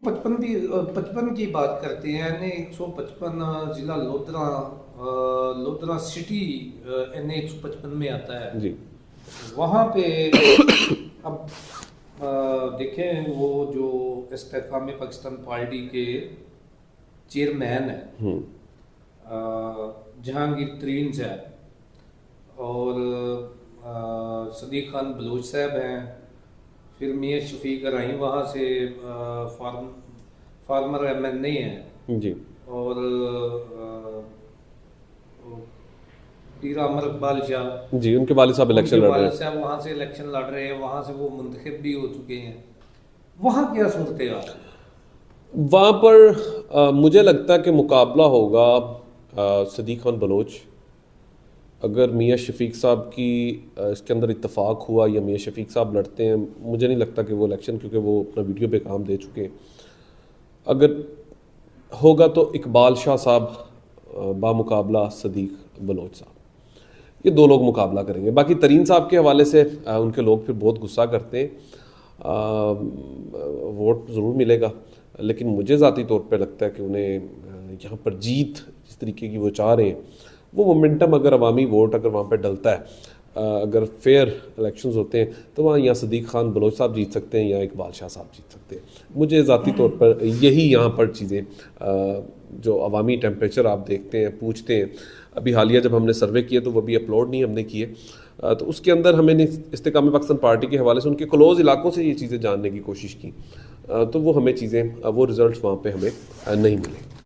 पचपन की बात करते हैं एन ए 155 जिला Lodhra Lodhra city N A 155 में आता है। जी। वहाँ पे अब देखें वो जो इस्तेकाम पाकिस्तान पार्टी के चेयरमैन है जहांगीर तरीन साहब और सदीक खान बलूच साहब हैं, फिर मियाँ शफीक राही वहाँ से फार्मर MNA हैं जी। और पीर अमर इकबाल शाह, जी, उनके वालिद साहब इलेक्शन उनके लड़ रहे वालिद हैं। साहब वहाँ से इलेक्शन लड़ रहे हैं, वहाँ से वो मुंतखब भी हो चुके हैं। वहाँ क्या सूरत हाल है? वहाँ पर मुझे लगता है कि मुकाबला होगा सदीक खान बलोच। अगर मियाँ शफीक साहब की इसके अंदर इत्तेफाक हुआ या मियाँ शफीक साहब लड़ते हैं, मुझे नहीं लगता कि वो इलेक्शन, क्योंकि वो अपना वीडियो पे काम दे चुके हैं। अगर होगा तो इकबाल शाह साहब बामुकाबला सदीक बलोच साहब, ये दो लोग मुकाबला करेंगे। बाकी तरीन साहब के हवाले से उनके लोग फिर बहुत गुस्सा करते हैं। वोट ज़रूर मिलेगा, लेकिन मुझे ज़ाती तौर पे लगता है कि उन्हें यहाँ पर जीत जिस तरीके की वो चाह रहे हैं, वो मोमेंटम अगर अवामी वोट अगर वहाँ पर डलता है, अगर फेयर इलेक्शंस होते हैं, तो वहाँ या सदीक खान बलोच साहब जीत सकते हैं या इकबाल शाह साहब जीत सकते हैं। मुझे ज़ाती तौर पर यही यहाँ पर चीज़ें, जो अवामी टेम्परेचर आप देखते हैं, पूछते हैं, अभी हालिया जब हमने सर्वे किए तो वो भी अपलोड नहीं हमने किए, तो उसके अंदर हमने इस्तेकाम पाकिस्तान पार्टी के हवाले से उनके क्लोज इलाकों से ये चीज़ें जानने की कोशिश की, तो वो हमें चीज़ें, वो रिजल्ट्स वहाँ पे हमें नहीं मिले।